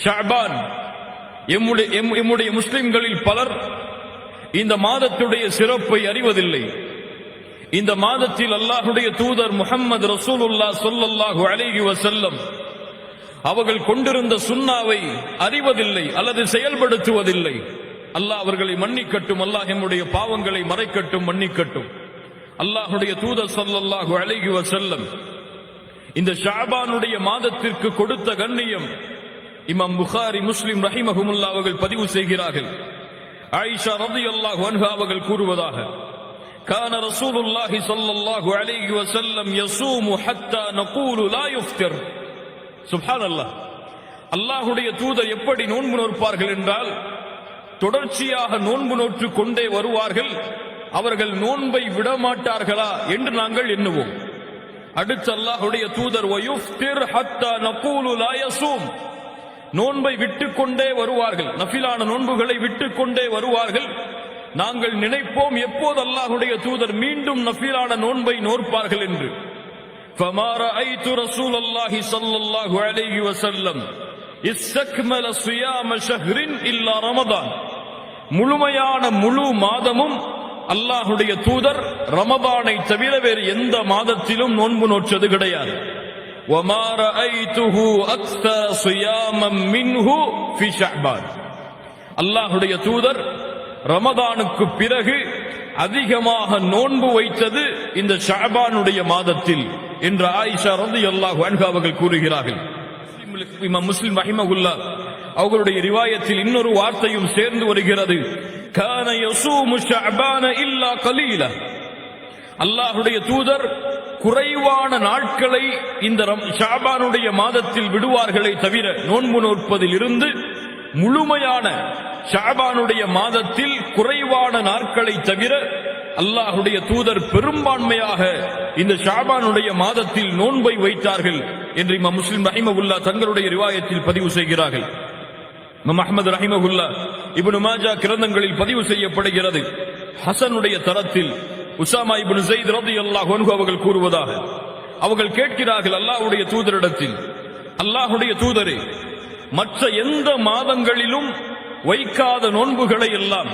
ஷஅபான். எம்முடைய முஸ்லிம்களில் பலர் இந்த மாதத்துடைய சிறப்பை அறிவதில்லை. இந்த மாதத்தில் அல்லாஹ்வுடைய தூதர் முஹம்மது ரசூலுல்லாஹ் ஸல்லல்லாஹு அலைஹி வஸல்லம் அவர்கள் கொண்டிருந்த சுன்னாவை அறிவதில்லை அல்லது செயல்படுத்துவதில்லை. அல்லாஹ் அவர்களை மன்னிக்கட்டும். அல்லாஹ் எம்முடைய பாவங்களை மறைக்கட்டும், மன்னிக்கட்டும். அல்லாஹ்வுடைய தூதர் ஸல்லல்லாஹு அலைஹி வஸல்லம் இந்த ஷஅபானுடைய மாதத்திற்கு கொடுத்த கண்ணியம் இமாம் புகாரி, முஸ்லிம் ரஹிமஹுமுல்லாஹ் அவர்கள் பதிவு செய்கிறார்கள். ஆயிஷா ரலியல்லாஹு அன்ஹா அவர்கள் கூறுவதாக, கான ரசூலுல்லாஹி ஸல்லல்லாஹு அலைஹி வஸல்லம் யஸூமு ஹத்தா நகூலு லா யுஃப்திர். சுப்ஹானல்லாஹ். அல்லாஹ்வுடைய தூதர் எப்படி நோன்பு நோற்பார்கள் என்றால், தொடர்ச்சியாக நோன்பு நோற்று கொண்டே வருவார்கள். அவர்கள் நோன்பை விடமாட்டார்களா என்று நாங்கள் எண்ணுவோம். அடுத்து அல்லாஹ்வுடைய தூதர் வயுஃப்திர் ஹத்தா நகூலு லா யஸூம், நோன்பை விட்டுக்கொண்டே வருவார்கள். நஃபிலான நோன்புகளை விட்டுக்கொண்டே வருவார்கள். நாங்கள் நினைப்போம் எப்போது அல்லாஹ்வுடைய தூதர் மீண்டும் நஃபிலான நோன்பை நோற்பார்கள் என்று. فما رأيت رسول الله صلى الله عليه وسلم استكمل صيام شهر إلا رمضان. முழுமையான முழு மாதமும் அல்லாஹ்வுடைய தூதர் ரமதானை தவிர வேறு எந்த மாதத்திலும் நோன்பு நோற்றது கிடையாது. وما رأيته أكثر صياما منه في شعبان. அல்லாஹ்வுடைய தூதர் ரமதானுக்கு பிறகு அதிகமாக நோன்பு வைத்தது இந்த ஷஅபானுடைய மாதத்தில் என்று ஆயிஷா ரலியல்லாஹு அன்ஹா அவர்கள் கூறுகிறார்கள். இமாம் முஸ்லிம் ரஹிமஹுல்லாஹ் அவர்களுடைய ரிவாயத்தில் இன்னொரு வார்த்தையும் சேர்ந்து வருகிறது. கான யஸூமு ஷஅபான இல்லா கலீலா. அல்லாஹ்வுடைய தூதர் குறைவான நாட்களை இந்த ஷஅபானுடைய மாதத்தில் விடுவார்களே தவிர, நோன்பு நோற்பதில் இருந்து முழுமையான ஷஅபானுடைய மாதத்தில் குறைவான நாட்களை தவிர அல்லாஹ்வுடைய தூதர் பெரும்பான்மையாக இந்த ஷஅபானுடைய மாதத்தில் நோன்பை வைத்தார்கள் என்று இமாம் முஸ்லிம் ரஹிமஹுல்லாஹ் தங்களுடைய ரிவாயத்தில் பதிவு செய்கிறார்கள். இமாம் அஹ்மத் ரஹிமஹுல்லாஹ் இப்னு மாஜா கிரந்தங்களில் பதிவு செய்யப்படுகிறது. ஹசனுடைய தரத்தில் உஸாமா இப்னு ஸைத் ரலியல்லாஹு அன்ஹு அவர்கள் கூறுவதாக, அவர்கள் கேட்கிறார்கள் அல்லாஹ்வுடைய தூதரிடத்தில், அல்லாஹ்வுடைய தூதரே, மற்ற எந்த மாதங்களிலும் வைக்காத நோன்புகளை எல்லாம்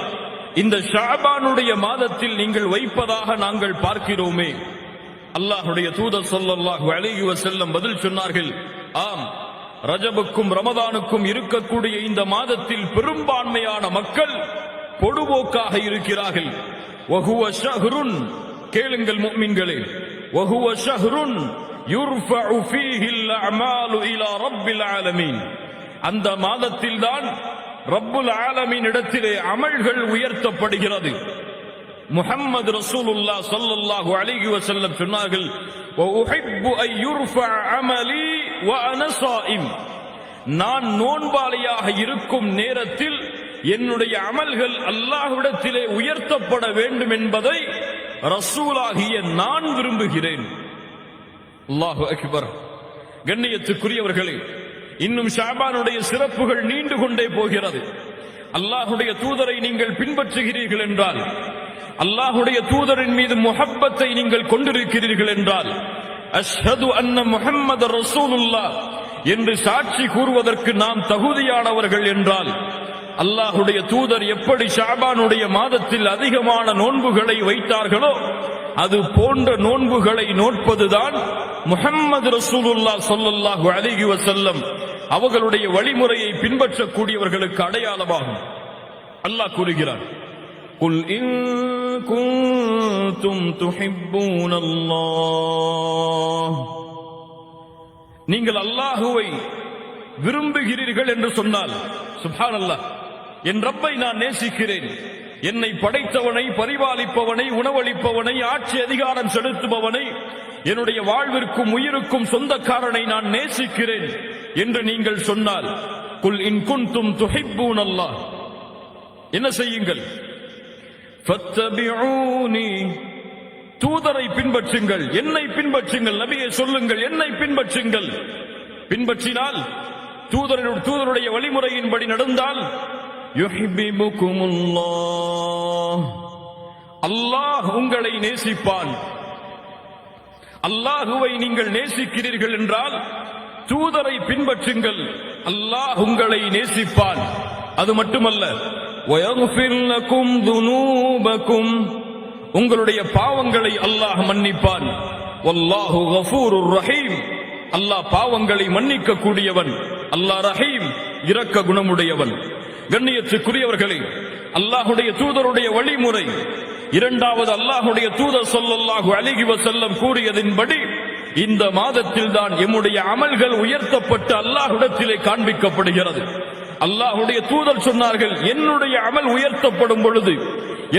இந்த ஷஅபானுடைய மாதத்தில் நீங்கள் வைப்பதாக நாங்கள் பார்க்கிறோமே. அல்லாஹ்வுடைய தூதர் ஸல்லல்லாஹு அலைஹி வஸல்லம் பதில் சொன்னார்கள், ஆம், ரஜபுக்கும் ரமதானுக்கும் இருக்கக்கூடிய இந்த மாதத்தில் பெரும்பான்மையான மக்கள் பொடுபோக்காக இருக்கிறார்கள். வஹுவ ஷஹ்ருன், கேளுங்கள் முஃமின்களே, வஹுவ ஷஹ்ருன் யுர்ஃபஉ ஃபீஹி அல்-அமாலு இலா ரப்பில் ஆலமீன். அந்த மாதத்தில் தான் ரப்புல் ஆலமீன் இடத்திலே அமல்கள் உயர்த்தப்படுகிறது. முஹம்மது ரசூலுல்லாஹ் ஸல்லல்லாஹு அலைஹி வஸல்லம் சொன்னார்கள், வ உஹிப்பு அன் யுர்ஃபஅ அமலி வ அன ஸாயிம். நான் நோன்பாளியாக இருக்கும் நேரத்தில் என்னுடைய அமல்கள் அல்லாஹ்விடத்திலே உயர்த்தப்பட வேண்டும் என்பதை ரசூலாகிய நான் விரும்புகிறேன். அல்லாஹு அக்பர். கண்ணியத்துக்குரியவர்களே, இன்னும் ஷஅபானுடைய சிறப்புகள் நீண்டு கொண்டே போகிறது. அல்லாஹ்வுடைய தூதரை நீங்கள் பின்பற்றுகிறீர்கள் என்றால், அல்லாஹ்வுடைய தூதரின் மீது முஹப்பத்தை நீங்கள் கொண்டிருக்கிறீர்கள் என்றால், அஷ்ஹது அன்ன முஹம்மது ரசூலுல்லாஹ் என்று சாட்சி கூறுவதற்கு நாம் தகுதியானவர்கள் என்றால், அல்லாஹ்வுடைய தூதர் எப்படி ஷஅபானுடைய மாதத்தில் அதிகமான நோன்புகளை வைத்தார்களோ அது போன்ற நோன்புகளை நோட்பதுதான் முஹம்மது ரசூலுல்லாஹ் ஸல்லல்லாஹு அலைஹி வஸல்லம் அவர்களுடைய வழிமுறையை பின்பற்றக்கூடியவர்களுக்கு அடையாளமாகும். அல்லாஹ் கூறுகிறார், குல் இன் குன்தும் துஹிப்பூனல்லாஹ். நீங்கள் அல்லாஹ்வை விரும்புகிறீர்கள் என்று சொன்னால், சுப்ஹானல்லாஹ், என் ரப்பை நான் நேசிக்கிறேன், என்னை படைத்தவனை, பரிபாலிப்பவனை, உணவளிப்பவனை, ஆட்சி அதிகாரம் செலுத்துபவனை, என்னுடைய வாழ்விற்கும் உயிருக்கும் சொந்தக்காரனை நான் நேசிக்கிறேன் என்று நீங்கள் சொன்னால், குல் இன் குன்தும் துஹிப்பூனல்லாஹ், என்ன செய்யுங்கள்? ஃபத்தபிஊனி, தூதரை பின்பற்றுங்கள், என்னை பின்பற்றுங்கள். நபியை சொல்லுங்கள், என்னை பின்பற்றுங்கள். பின்பற்றினால், தூதருடைய வழிமுறையின்படி நடந்தால், யுஹிப்புகுமுல்லாஹ், அல்லாஹ் உங்களை நேசிப்பான். அல்லாஹுவை நீங்கள் நேசிக்கிறீர்கள் என்றால் தூதரை பின்பற்றுங்கள், அல்லாஹ் உங்களை நேசிப்பான். அது மட்டுமல்ல, வயக்ஃபிர் லகும் துனூபகும், உங்களுடைய பாவங்களை அல்லாஹ் மன்னிப்பான். வல்லாஹு கஃபூருர் ரஹீம், அல்லாஹ் பாவங்களை மன்னிக்க கூடியவன், அல்லாஹ் ரஹீம், இரக்க குணமுடையவன். கண்ணியத்துக்குரியவர்களே, அல்லாஹுடைய தூதருடைய வழிமுறை, இரண்டாவது அல்லாஹுடைய தூதர் ஸல்லல்லாஹு அலைஹி வஸல்லம் கூறியதின்படி இந்த மாதத்தில் தான் எம்முடைய அமல்கள் உயர்த்தப்பட்டு அல்லாஹ்விடத்திலே காண்பிக்கப்படுகிறது. அல்லாஹுடைய தூதர் சொன்னார்கள், என்னுடைய அமல் உயர்த்தப்படும் பொழுது,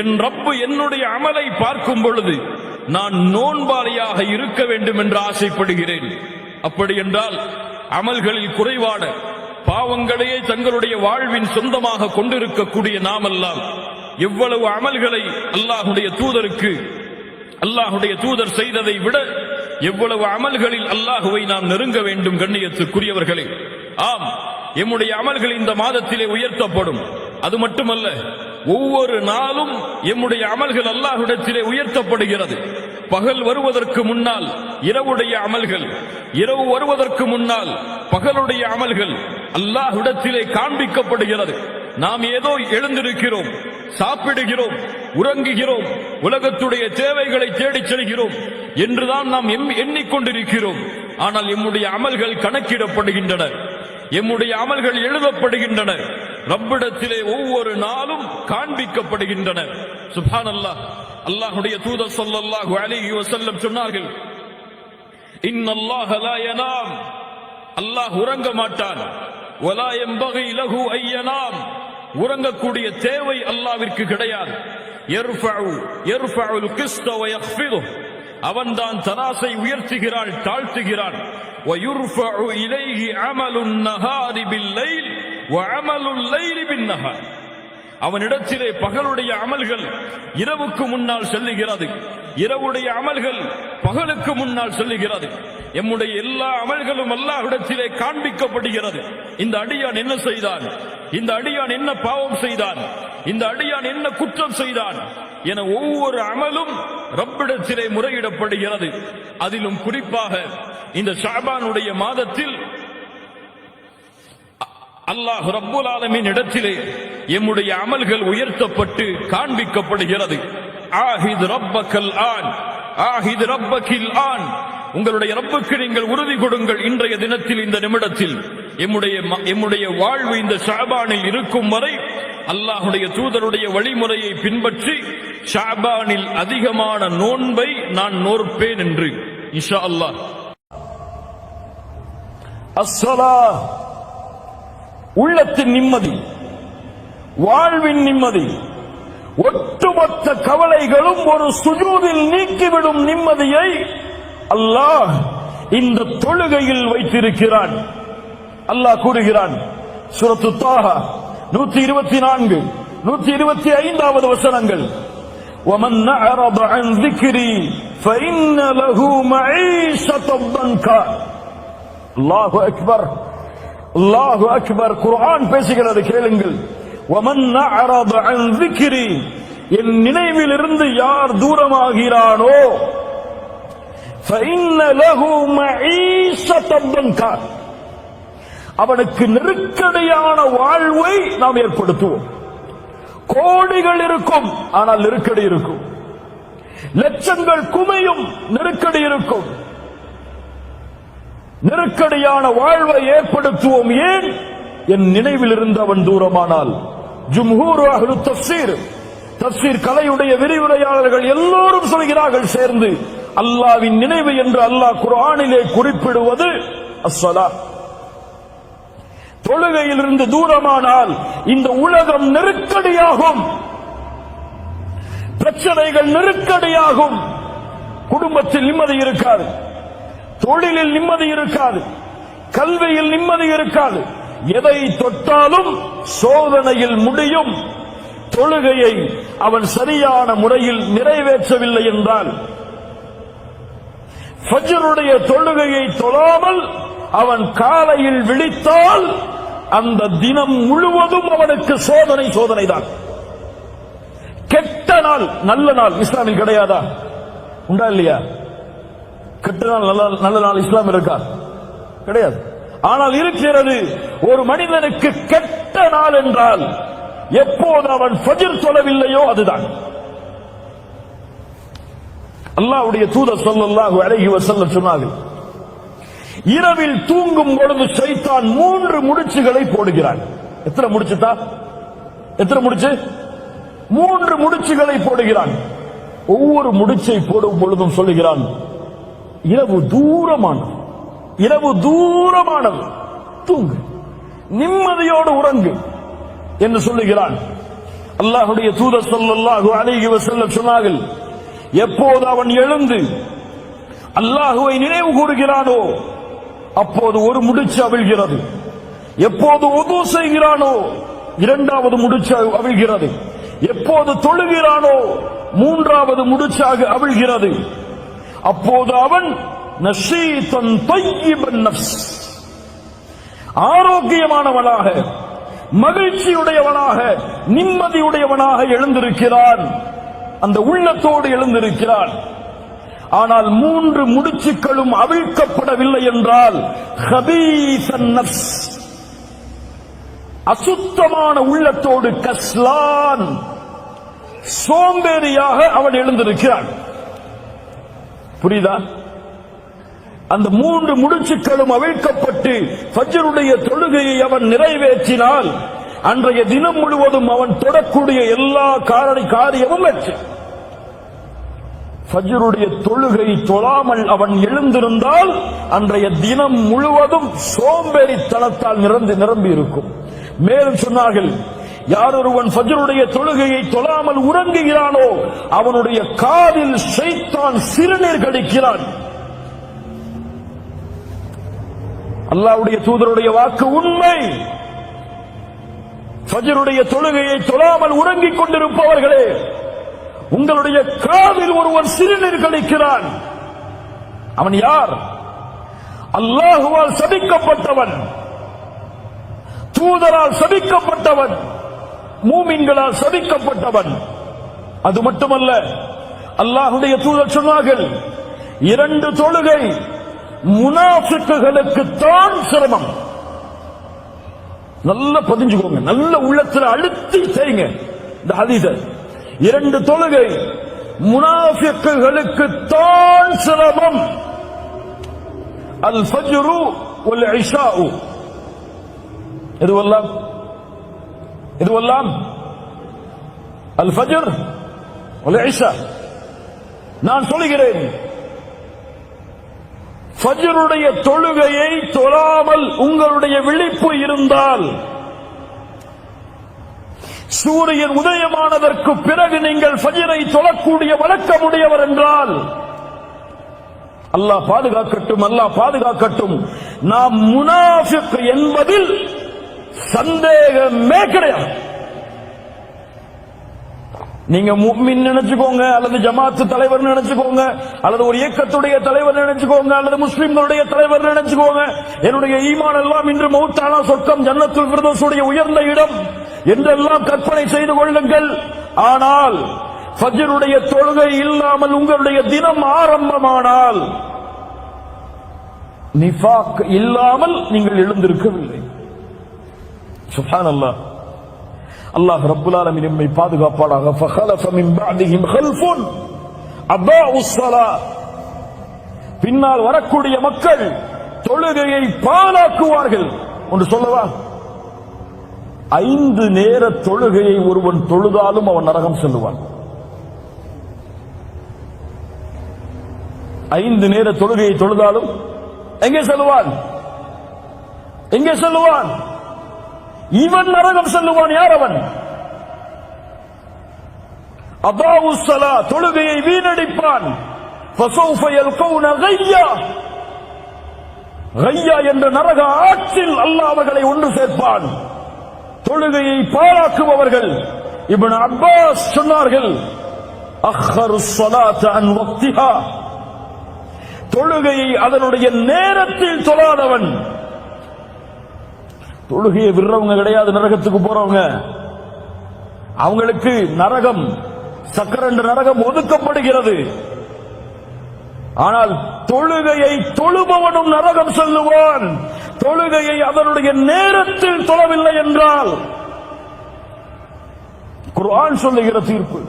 என் ரப்பு என்னுடைய அமலை பார்க்கும் பொழுது நான் நோன்பாளியாக இருக்க வேண்டும் என்று ஆசைப்படுகிறேன். அப்படி என்றால் அமல்களில் குறைவான பாவங்களையே தங்களுடைய வாழ்வின் சொந்தமாக கொண்டிருக்கக்கூடிய நாமெல்லாம் எவ்வளவு அமல்களை அல்லாஹுடைய தூதருக்கு அல்லாஹுடைய தூதர் செய்ததை விட எவ்வளவு அமல்களில் அல்லாஹுவை நாம் நெருங்க வேண்டும். கண்ணியத்துக்குரியவர்களே, ஆம், எம்முடைய அமல்கள் இந்த மாதத்திலே உயர்த்தப்படும். அது மட்டுமல்ல, ஒவ்வொரு நாளும் எம்முடைய அமல்கள் அல்லாஹ்விடத்திலே உயர்த்தப்படுகிறது. பகல் வருவதற்கு முன்னால் இரவுடைய அமல்கள், இரவு வருவதற்கு முன்னால் பகலுடைய அமல்கள் அல்லாஹ்விடத்திலே காண்பிக்கப்படுகிறது. நாம் ஏதோ எழுந்திருக்கிறோம், சாப்பிடுகிறோம், உறங்குகிறோம், உலகத்துடைய தேவைகளை தேடிச் செல்கிறோம் என்றுதான் நாம் எண்ணிக்கொண்டிருக்கிறோம். ஆனால் எம்முடைய அமல்கள் கணக்கிடப்படுகின்றன, எம்முடைய அமல்கள் எழுதப்படுகின்றன, ரப்பிடத்திலே ஒவ்வொரு நாளும் காண்பிக்கப்படுகின்றன. சுப்ஹானல்லாஹ். அல்லாஹ்வுடைய தூதர் ஸல்லல்லாஹு அலைஹி வஸல்லம் சொன்னார்கள், இன்னல்லாஹ லா யனாம், அல்லாஹ் உறங்க மாட்டான். வலா யம்பகி லஹு அய்யனாம், உறங்கக்கூடிய தேவை அல்லாஹ்விற்கு கிடையாது. யர்ஃபஉல் கிஸ்த வ யக்ஃபிது, அவன்தான் தராசை உயர்த்துகிறான், தாழ்த்துகிறான். وَيُرْفَعُ إِلَيْهِ عَمَلُ النَّهَارِ بِاللَّيْلِ وَعَمَلُ اللَّيْلِ بِالنَّهَارِ, அவனிடத்திலே பகலுடைய அமல்கள் இரவுக்கு முன்னால் செல்லுகிறது, இரவுடைய அமல்கள் பகலுக்கு முன்னால் செல்லுகிறது. எம்முடைய எல்லா அமல்களும் அல்லாஹ்விடத்திலே காண்பிக்கப்படுகிறது. இந்த அடியான் என்ன செய்தான், இந்த அடியான் என்ன பாவம் செய்தான், இந்த அடியான் என்ன குற்றம் செய்தான் என ஒவ்வொரு அமலும் ரப்பிடத்திலே முறையிடப்படுகிறது. அதிலும் குறிப்பாக இந்த ஷஅபானுடைய மாதத்தில் அல்லாஹ் ரப்புல் ஆலமீன் இடத்திலே எம்முடைய அமல்கள் உயர்த்தப்பட்டு காண்பிக்கப்படுகிறது. ஆஹித் ரப்பக்கல் ஆன், ஆஹித் ரப்பக்கில் ஆன், உங்களுடைய ரப்புக்கு நீங்கள் உறுதி கொடுங்கள். இன்றைய தினத்தில், இந்த நிமிடத்தில் எம்முடைய வாழ்வு இந்த ஷஅபானில் இருக்கும் வரை அல்லாஹுடைய தூதருடைய வழிமுறையை பின்பற்றி ஷஅபானில் அதிகமான நோன்பை நான் நோற்பேன் என்று இன்ஷா அல்லாஹ். அஸ்ஸலாஹ், உள்ளத்தின் நிம்மதி, வாழ்வின் நிம்மதி, ஒட்டுமொத்த கவலைகளும் ஒரு சுஜூதில் நீக்கிவிடும் நிம்மதியை அல்லாஹ் இந்த தொழுகையில் வைத்திருக்கிறான். அல்லாஹ் கூறுகிறான், சூரத்து தாஹா 124, 125 வசனங்கள், وَمَنْ أَعْرَضَ عَنْ ذِكْرِي فَإِنَّ لَهُ مَعِيشَةً ضَنْكًا. அல்லாஹு அக்பர், அல்லாஹு அக்பர். குர்ஆன் பேசுகிறது, கேளுங்கள். وَمَنْ أَعْرَضَ عَنْ ذِكْرِي, என் நினைவிலிருந்து யார் தூரமாகிறானோ فَإِنَّ لَهُ مَعِيشَةً ضَنْكًا, அவனுக்கு நெருக்கடியான வாழ்வை நாம் ஏற்படுத்துவோம். கோடிகள் இருக்கும், ஆனால் நெருக்கடி இருக்கும். லட்சங்கள் குமையும், நெருக்கடி இருக்கும். நெருக்கடியான வாழ்வை ஏற்படுத்துவோம். ஏன்? என் நினைவில் இருந்து அவன் தூரமானால். ஜும்ஹூர் அஹ்லு தஃப்ஸீர், தஃப்ஸீர் கலையுடைய விரிவுரையாளர்கள் எல்லோரும் சொல்கிறார்கள் சேர்ந்து, அல்லாஹ்வின் நினைவு என்று அல்லாஹ் குர்ஆனிலே குறிப்பிடுவது அஸ்ஸலாஹ். தொழுகையில் இருந்து தூரமானால் இந்த உலகம் நெருக்கடியாகும், பிரச்சனைகள் நெருக்கடியாகும், குடும்பத்தில் நிம்மதி இருக்காது, தொழிலில் நிம்மதி இருக்காது, கல்வியில் நிம்மதி இருக்காது. எதை தொட்டாலும் சோதனையில் முடியும். தொழுகையை அவன் சரியான முறையில் நிறைவேற்றவில்லை என்றால், ஃபஜ்ருடைய தொழுகையை தொழாமல் அவன் காலையில் விழித்தால் அந்த தினம் முழுவதும் அவனுக்கு சோதனை, சோதனைதான். கெட்ட நாள், நல்ல நாள் இஸ்லாமில் கிடையாதா? உண்டா இல்லையா? கெட்ட நாள், நல்ல நாள் இஸ்லாம் இருக்கா? கிடையாது. ஆனால் இருக்கிறது ஒரு மனிதனுக்கு கெட்ட நாள் என்றால் எப்போது அவன் ஃபஜ்ர் தொழவில்லையோ அதுதான். அல்லாஹ்வுடைய தூதர் ஸல்லல்லாஹு அலைஹி வஸல்லம் சொன்னார்கள், இரவில் தூங்கும் பொழுது ஷைத்தான் 3 முடிச்சுகளை போடுகிறான். எத்தனை முடிச்சுதா? எத்தனை முடிச்சு? 3 முடிச்சுகளை போடுகிறான். ஒவ்வொரு முடிச்சை போடும் பொழுதும் சொல்லுகிறான், இரவு தூரமானது, இரவு தூரமானது, தூங்கு, நிம்மதியோடு உறங்கு என்று சொல்லுகிறான். அல்லாஹ்வுடைய தூதர் ஸல்லல்லாஹு அலைஹி வஸல்லம் சொன்னார்கள், எப்போது அவன் எழுந்து அல்லாஹ்வை நினைவு கூறுகிறானோ அப்போது ஒரு முடிச்சு அவிழ்கிறது. எப்போது உது செய்கிறானோ 2வது முடிச்சு அவிழ்கிறது. எப்போது தொழுகிறானோ 3வது முடிச்சாக அவிழ்கிறது. அப்போது அவன் நஷீதன் தய்யிபன் நஃப்ஸ், ஆரோக்கியமானவனாக, மகிழ்ச்சியுடையவனாக, நிம்மதியுடையவனாக எழுந்திருக்கிறான். அந்த உள்ளத்தோடு எழுந்திருக்கிறான். ஆனால் 3 முடிச்சுக்களும் அவிழ்க்கப்படவில்லை என்றால் கபீஸன் நஃப்ஸ், அசுத்தமான உள்ளத்தோடு, கஸ்லான், சோம்பேறியாக அவன் எழுந்திருக்கிறான். புரியுதா? அந்த 3 முடிச்சுக்களும் அவிழ்க்கப்பட்டு ஃபஜ்ருடைய தொழுகையை அவன் நிறைவேற்றினால் அன்றைய தினம் முழுவதும் அவன் தொடக்கூடிய எல்லா காரியமும் வெற்றி. ஃபஜ்ருடைய தொழுகை தொழாமல் அவன் எழுந்திருந்தால் அன்றைய தினம் முழுவதும் சோம்பேறித்தனத்தால் நிரம்பி இருக்கும். மேலும் சொன்னார்கள், யார் ஒருவன் ஃபஜ்ருடைய தொழுகையை தொழாமல் உறங்குகிறானோ அவனுடைய காதில் ஷைத்தான் சிறுநீர் கடிக்கிறான். அல்லாஹ்வுடைய தூதருடைய வாக்கு உண்மை. ஃபஜ்ருடைய தொழுகையை தொழாமல் உறங்கிக் கொண்டிருப்பவர்களே, உங்களுடைய காதில் ஒருவன் சிறுநீர் கழிக்கிறான். அவன் யார்? அல்லாஹுவால் சபிக்கப்பட்டவன், தூதரால் சபிக்கப்பட்டவன், மூமின்களால் சபிக்கப்பட்டவன். அது மட்டுமல்ல, அல்லாஹ்வுடைய தூதர் சொன்னார்கள், 2 தொழுகை முனாஃபிக்குகளுக்கு தான் சிரமம். நல்லா பதிஞ்சுக்கோங்க, நல்ல உள்ளத்தில் அழுத்தி செய்யுங்க இந்த ஹதீஸை. 2 தொழுகை முனாஃபிக்குகளுக்கு தான் சிரமம். அல் ஃபஜ்ரு வல் இஷாஉ, இதுவெல்லாம் அல் ஃபஜ்ர் வல் இஷா. நான் சொல்கிறேன், ஃபஜ்ருடைய தொழுகையை தொழாமல் உங்களுடைய விழிப்பு இருந்தால், சூரியன் உதயமானதற்கு பிறகு நீங்கள் ஃபஜ்ரை தொழக்கூடிய வழக்கமுடையவர் என்றால், அல்லாஹ் பாதுகாக்கட்டும், அல்லாஹ் பாதுகாக்கட்டும், நாம் முனாஃபிக் என்பதில் சந்தேகமே கிடையாது. நீங்க முஃமின் நினைச்சுக்கோங்க, அல்லது ஜமாத்து தலைவர் நினைச்சுக்கோங்க, அல்லது ஒரு இயக்கத்துடைய தலைவர் நினைச்சுக்கோங்க, அல்லது முஸ்லிம்களுடைய தலைவர் நினைச்சுக்கோங்க. என்னுடைய ஈமான் எல்லாம் இன்று மௌத்தானா சொர்க்கம் ஜன்னத்துல் ஃபிர்தௌஸுடைய உயர்ந்த இடம் என்றெல்லாம் கற்பனை செய்து கொள்ளுங்கள். ஆனால் ஃபஜ்ருடைய தொழுகை இல்லாமல் உங்களுடைய தினம் ஆரம்பமானால், நிஃபாக் இல்லாமல் நீங்கள் எழுந்திருக்கவில்லை. சுப்ஹானல்லாஹ். அல்லாஹ் ரப்புல் ஆலமீன் நம்மை பாதுகாப்பானாக. ஃபഖலஃப மின் பஅதிஹிம் கல்ஃபுன் அதாஉஸ் ஸலாத், பின்னால் வரக்கூடிய மக்கள் தொழுகையை பாழாக்குவார்கள். ஒன்று சொல்லவா, 5 நேர தொழுகையை ஒருவன் தொழுதாலும் அவன் நரகம் செல்லுவான். 5 நேர தொழுகையை தொழுதாலும் எங்கே செல்லுவான்? எங்கே செல்லுவான்? இவன் நரகம் செல்லுவான். யார் அவன்? அதாஉஸ் ஸலாத், தொழுகையை வீணடிப்பான். ஃபஸௌஃப யல்கௌன கய்யா, கய்யா என்ற நரக ஆற்றில் அல்லாஹ் அவர்களை ஒன்று சேர்ப்பான். தொழுகையை பாழாக்குபவர்கள். இப்னு அப்பாஸ் சொன்னார்கள், அக்ஹருஸ் ஸலாத அன் வக்திஹா, தொழுகையை அதனுடைய நேரத்தில் தொழாதவன். தொழுகையை விடுறவங்க கிடையாது நரகத்துக்கு போறவங்க. அவங்களுக்கு நரகம், சக்கரண்டு நரகம் ஒதுக்கப்படுகிறது. ஆனால் தொழுகையை தொழுபவனும் நரகம் செல்லுவான். தொழுகையை அதனுடைய நேரத்தில் தொழவில்லை என்றால் குர்ஆன் சொல்லுகிற தீர்ப்பு,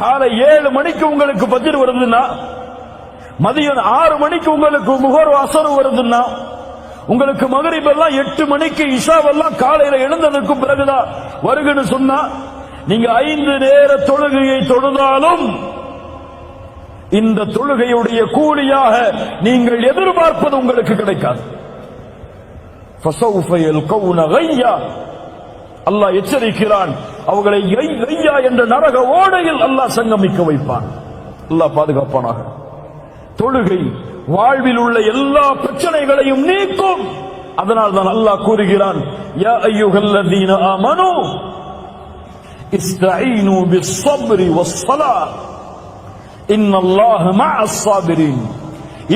காலை 7 மணிக்கு உங்களுக்கு ஃபஜ்ர் வருதுன்னா, மதியம் 6 மணிக்கு உங்களுக்கு முஹர் அஸர் வருதுன்னா, உங்களுக்கு மகரிப் எல்லாம் 8 மணிக்கு, இஷாவெல்லாம் காலையில எழுந்ததற்கு பிறகுதான் வருகுன்னு சொன்னா, நீங்க 5 நேர தொழுகையை தொழுதாலும் இந்த தொழுகையுடைய கூலியாக நீங்கள் எதிர்பார்ப்பது உங்களுக்கு கிடைக்காது. அல்லாஹ் எச்சரிக்கிறான், அவர்களை கையா என்ற நரக ஓடையில் அல்லாஹ் சங்கமிக்க வைப்பான். அல்லாஹ் பாதுகாப்பானாக. தொழுகை வாழ்வில் உள்ள எல்லா பிரச்சனைகளையும் நீக்கும். அதனால் தான் அல்லாஹ் கூறுகிறான், யா அய்யுஹல்லதீன ஆமனூ இஸ்தஈனு பிஸ்ஸப்ரி வஸ்ஸலாத் இன்னல்லாஹ மஅஸ் ஸாபிரீன்.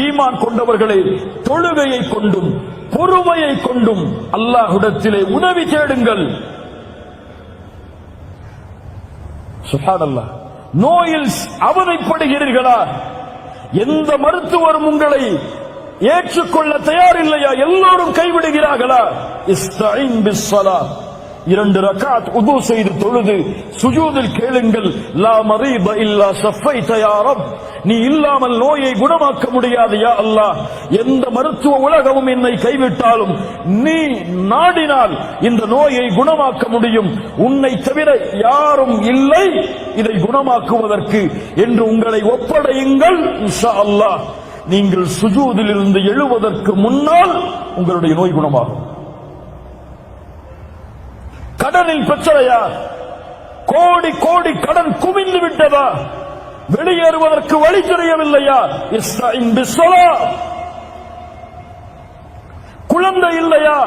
ஈமான் கொண்டவர்களே, தொழுகையை கொண்டும் பொறுமையை கொண்டும் அல்லாஹ்விடத்திலே உதவி தேடுங்கள். சுப்ஹானல்லாஹ். நோயில் அவதிப்படுகிறீர்களா? எந்த மருத்துவரும் உங்களை ஏற்றுக்கொள்ள தயாரில்லையா? எல்லோரும் கைவிடுகிறார்களா? இஸ்தஈன் பிஸ்ஸலாத், 2 ரக்அத் உது செய்து தொழுது சுஜூதில் கேளுங்கள், லா மரீத இல்லா ஷஃபைத யா ரப், நீ இல்லாமல் நோயை குணமாக்க முடியாது யா அல்லாஹ். எந்த மருத்துவ உலகமும் என்னை கைவிட்டாலும் நீ நாடினால் இந்த நோயை குணமாக்க முடியும், உன்னை தவிர யாரும் இல்லை இதை குணமாக்குவதற்கு என்று உங்களை ஒப்படையுங்கள். இன்ஷா அல்லாஹ் நீங்கள் சுஜூதில் இருந்து எழுவதற்கு முன்னால் உங்களுடைய நோய் குணமாகும். கடனில் பிரச்சனையா? கோடி கோடி கடன் குவிந்து விட்டதா? வெளியேறுவதற்கு வழி தெரியவில்லையா? இஸ்தஈன் பிஸ்ஸலாத். குழந்தை இல்லையா?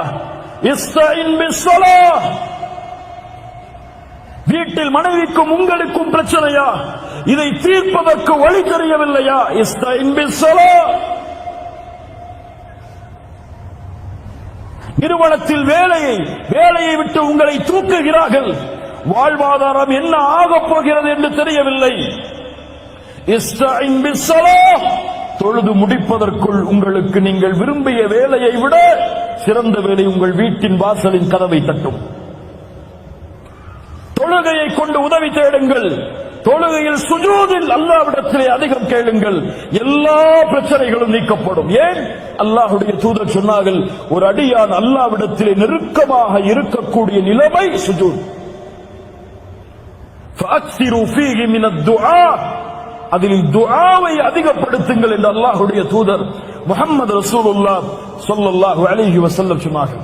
இஸ்தஈன் பிஸ்ஸலாத். வீட்டில் மனைவிக்கும் உங்களுக்கும் பிரச்சனையா? இதை தீர்ப்பதற்கு வழி தெரியவில்லையா? இஸ்தஈன் பிஸ்ஸலாத். நிறுவனத்தில் வேலையை விட்டு உங்களை தூக்குகிறார்கள், வாழ்வாதாரம் என்ன ஆகப் போகிறது என்று தெரியவில்லை. இஸ்தஈன் பிஸ்ஸலாத். தொழுது முடிப்பதற்குள் உங்களுக்கு நீங்கள் விரும்பிய வேலையை விட சிறந்த வேலை உங்கள் வீட்டின் வாசலின் கதவை தட்டும். தொழுகையை கொண்டு உதவி தேடுங்கள். தொழுகையில் சுஜூதில் அல்லாஹ்விடத்திலே அதிகம் கேளுங்கள், எல்லா பிரச்சனைகளும் நீக்கப்படும். ஏன்? அல்லாஹ்வுடைய தூதர் சொன்னார்கள், ஒரு அடியான் அல்லாஹ்விடத்திலே நெருக்கமாக இருக்கக்கூடிய நிலைமை சுஜூத். ஃபஅக்ஸிரு ஃபீஹி மினத் துஆ, அதில் துஆவை அதிகப்படுத்துங்கள் என்று அல்லாஹ்வுடைய தூதர் முஹம்மது ரசூலுல்லாஹ் ஸல்லல்லாஹு அலைஹி வஸல்லம் சொன்னார்கள்.